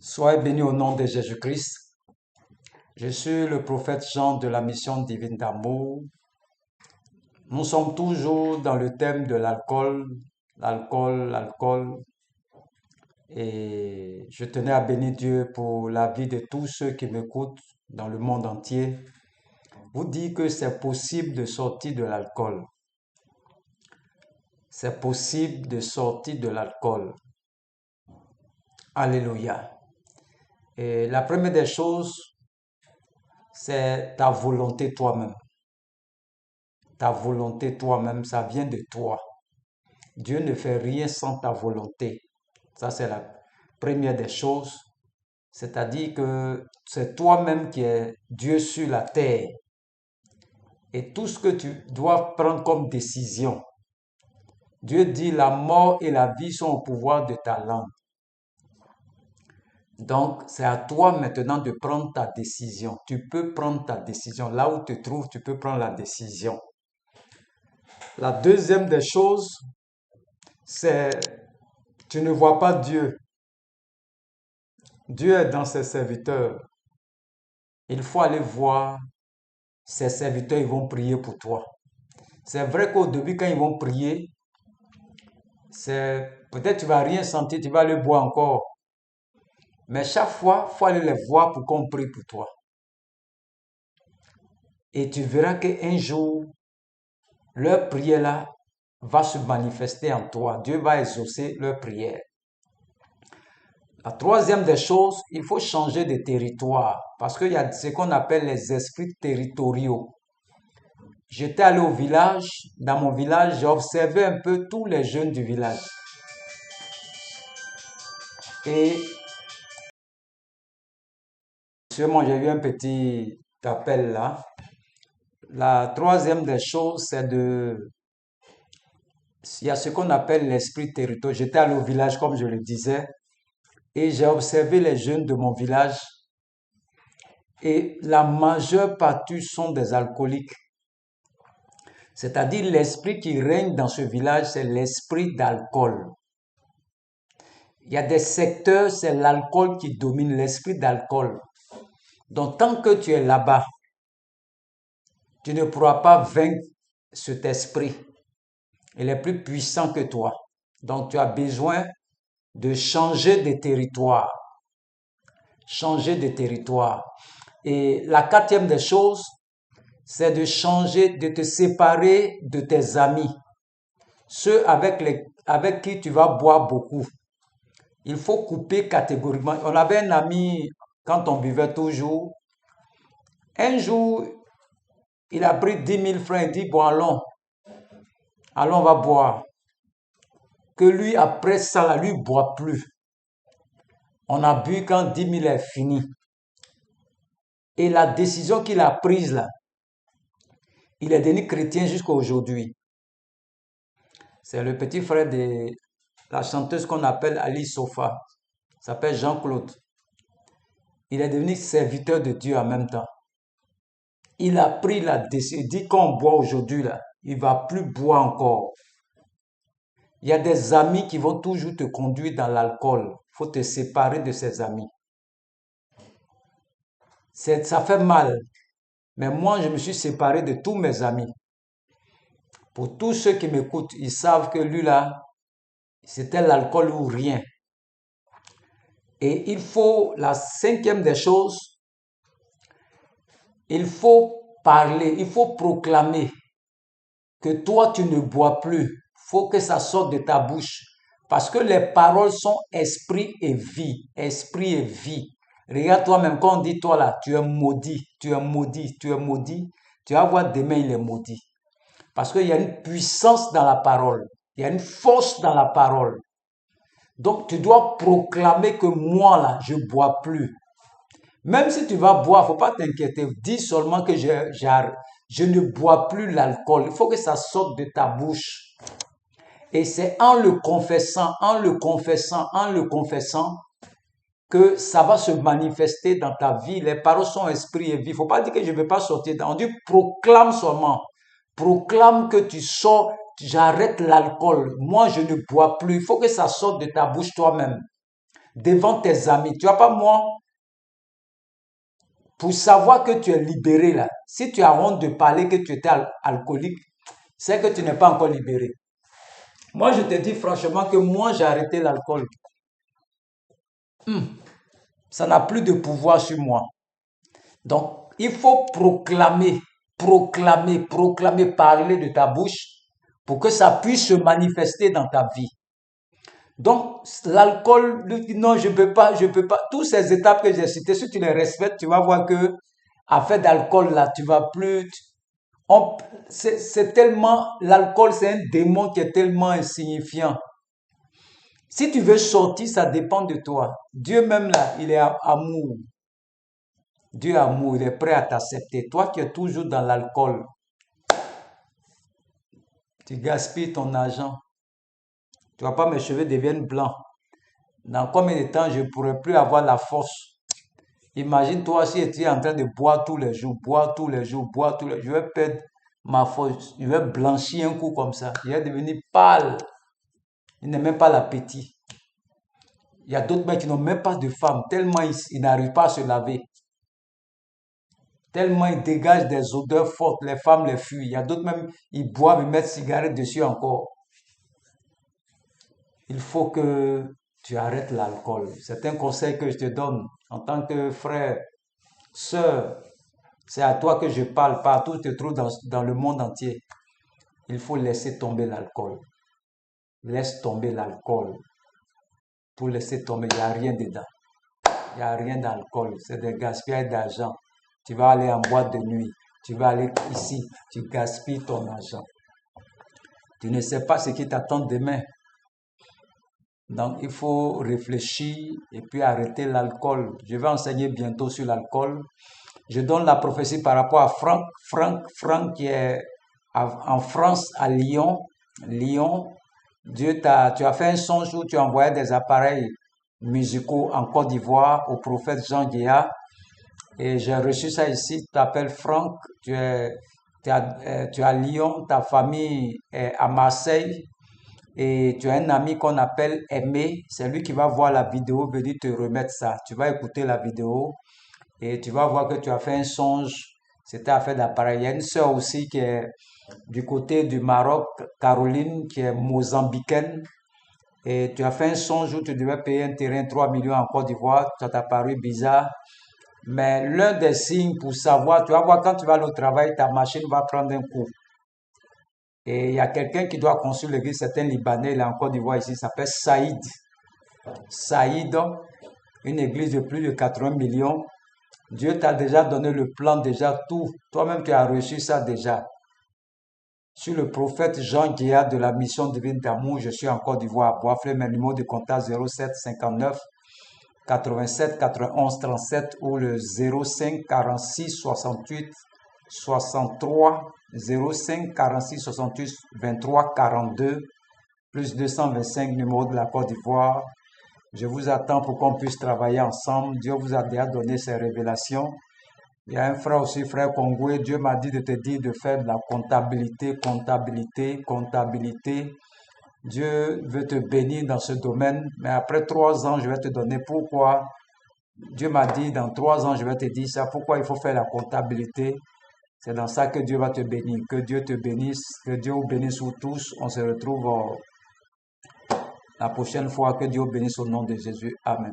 Soyez bénis au nom de Jésus-Christ. Je suis le prophète Jean de la mission divine d'amour. Nous sommes toujours dans le thème de l'alcool. Et je tenais à bénir Dieu pour la vie de tous ceux qui m'écoutent dans le monde entier. Vous dites que c'est possible de sortir de l'alcool. C'est possible de sortir de l'alcool. Alléluia. Et la première des choses, c'est ta volonté toi-même. Ta volonté toi-même, ça vient de toi. Dieu ne fait rien sans ta volonté. Ça, c'est la première des choses. C'est-à-dire que c'est toi-même qui es Dieu sur la terre. Et tout ce que tu dois prendre comme décision, Dieu dit la mort et la vie sont au pouvoir de ta langue. Donc, c'est à toi maintenant de prendre ta décision. Tu peux prendre ta décision. Là où tu te trouves, tu peux prendre la décision. La deuxième des choses, c'est tu ne vois pas Dieu. Dieu est dans ses serviteurs. Il faut aller voir ses serviteurs, ils vont prier pour toi. C'est vrai qu'au début, quand ils vont prier, c'est peut-être tu vas rien sentir, tu vas aller boire encore. Mais chaque fois, il faut aller les voir pour qu'on prie pour toi. Et tu verras qu'un jour, leur prière là va se manifester en toi. Dieu va exaucer leur prière. La troisième des choses, il faut changer de territoire parce qu'il y a ce qu'on appelle les esprits territoriaux. J'étais allé au village. Dans mon village, j'ai observé un peu tous les jeunes du village. Et sûrement, j'ai eu un petit appel là. La troisième des choses, il y a ce qu'on appelle l'esprit territorial. J'étais allé au village, comme je le disais, et j'ai observé les jeunes de mon village. Et la majeure partie sont des alcooliques. C'est-à-dire l'esprit qui règne dans ce village, c'est l'esprit d'alcool. Il y a des secteurs, c'est l'alcool qui domine, l'esprit d'alcool. Donc, tant que tu es là-bas, tu ne pourras pas vaincre cet esprit. Il est plus puissant que toi. Donc, tu as besoin de changer de territoire. Changer de territoire. Et la quatrième des choses, c'est de changer, de te séparer de tes amis. Ceux avec qui tu vas boire beaucoup. Il faut couper catégoriquement. On avait un ami, quand on buvait toujours, un jour, il a pris 10 000 francs et dit, bon, allons, on va boire. Que lui, après ça, là, lui, ne boit plus. On a bu quand 10 000 est fini. Et la décision qu'il a prise, là, il est devenu chrétien jusqu'à aujourd'hui. C'est le petit frère de la chanteuse qu'on appelle Ali Sofa. Il s'appelle Jean-Claude. Il est devenu serviteur de Dieu en même temps. Il a pris la décision. Il dit qu'on boit aujourd'hui, là, il ne va plus boire encore. Il y a des amis qui vont toujours te conduire dans l'alcool. Il faut te séparer de ces amis. Ça fait mal. Mais moi, je me suis séparé de tous mes amis. Pour tous ceux qui m'écoutent, ils savent que lui, là, c'était l'alcool ou rien. Et il faut, la cinquième des choses, il faut parler, il faut proclamer que toi, tu ne bois plus. Il faut que ça sorte de ta bouche. Parce que les paroles sont esprit et vie. Esprit et vie. Regarde toi-même, quand on dit toi là, tu es maudit, tu es maudit, tu es maudit, tu vas voir demain il est maudit. Parce qu'il y a une puissance dans la parole. Il y a une force dans la parole. Donc tu dois proclamer que moi là, je ne bois plus. Même si tu vas boire, il ne faut pas t'inquiéter. Dis seulement que je ne bois plus l'alcool. Il faut que ça sorte de ta bouche. Et c'est en le confessant que ça va se manifester dans ta vie. Les paroles sont esprit et vie. Il ne faut pas dire que je ne vais pas sortir. On dit proclame seulement. Proclame que tu sors, j'arrête l'alcool. Moi, je ne bois plus. Il faut que ça sorte de ta bouche toi-même. devant tes amis. Tu vois pas moi, pour savoir que tu es libéré là, si tu as honte de parler que tu étais alcoolique, c'est que tu n'es pas encore libéré. Moi, je te dis franchement que moi, j'ai arrêté l'alcool. Ça n'a plus de pouvoir sur moi. Donc, il faut proclamer, parler de ta bouche pour que ça puisse se manifester dans ta vie. Donc, l'alcool, non, je peux pas. Toutes ces étapes que j'ai citées, si tu les respectes, tu vas voir que, à fait d'alcool, là, tu vas plus, c'est tellement, l'alcool, c'est un démon qui est tellement insignifiant. Si tu veux sortir, ça dépend de toi. Dieu même là, il est amour. Dieu est amour, il est prêt à t'accepter. Toi, tu es toujours dans l'alcool. Tu gaspilles ton argent. Tu vois pas, mes cheveux deviennent blancs. Dans combien de temps je ne pourrai plus avoir la force? Imagine-toi si tu es en train de boire tous les jours, je vais perdre ma force, je vais blanchir un coup comme ça, je vais devenir pâle. Il n'est même pas l'appétit. Il y a d'autres mecs qui n'ont même pas de femme, tellement ils n'arrivent pas à se laver. Tellement ils dégagent des odeurs fortes, les femmes les fuient. Il y a d'autres même, ils boivent, ils mettent cigarette dessus encore. Il faut que tu arrêtes l'alcool. C'est un conseil que je te donne en tant que frère, sœur. C'est à toi que je parle, partout où tu te trouves dans le monde entier. Il faut laisser tomber l'alcool. Laisse tomber l'alcool. Pour laisser tomber, il n'y a rien dedans. Il n'y a rien d'alcool. C'est des gaspillages d'argent. Tu vas aller en boîte de nuit. Tu vas aller ici. Tu gaspilles ton argent. Tu ne sais pas ce qui t'attend demain. Donc, il faut réfléchir et puis arrêter l'alcool. Je vais enseigner bientôt sur l'alcool. Je donne la prophétie par rapport à Franck qui est en France, à Lyon. Lyon, tu as fait un songe où tu envoyais des appareils musicaux en Côte d'Ivoire au prophète Jean Guéa. Et j'ai reçu ça ici. Tu t'appelles Franck, tu es à Lyon, ta famille est à Marseille. Et tu as un ami qu'on appelle Aimé. C'est lui qui va voir la vidéo, veut dire te remettre ça. Tu vas écouter la vidéo. Et tu vas voir que tu as fait un songe, c'était affaire d'appareil. Il y a une sœur aussi qui est du côté du Maroc, Caroline, qui est mozambicaine. Et tu as fait un songe où tu devais payer un terrain 3 millions en Côte d'Ivoire. Ça t'a paru bizarre. Mais l'un des signes pour savoir, tu vas voir quand tu vas au travail, ta machine va prendre un coup. Et il y a quelqu'un qui doit construire l'église, c'est un Libanais, il est en Côte d'Ivoire ici, il s'appelle Saïd. Saïd, une église de plus de 80 millions. Dieu t'a déjà donné le plan, déjà tout. Toi-même, tu as reçu ça déjà. Sur le prophète Jean Guéa de la mission divine d'amour, je suis en Côte d'Ivoire à Boisflé, mes numéros de contact 07 59 87 91 37 ou le 05 46 68 63 05 46 68 23 42 plus 225 numéros de la Côte d'Ivoire. Je vous attends pour qu'on puisse travailler ensemble. Dieu vous a déjà donné ces révélations. Il y a un frère aussi, frère Congoué. Dieu m'a dit de te dire de faire de la comptabilité. Dieu veut te bénir dans ce domaine. Mais après 3 ans, je vais te donner pourquoi. Dieu m'a dit dans 3 ans, je vais te dire ça. Pourquoi il faut faire la comptabilité. C'est dans ça que Dieu va te bénir. Que Dieu te bénisse. Que Dieu vous bénisse vous tous. On se retrouve la prochaine fois. Que Dieu bénisse au nom de Jésus. Amen.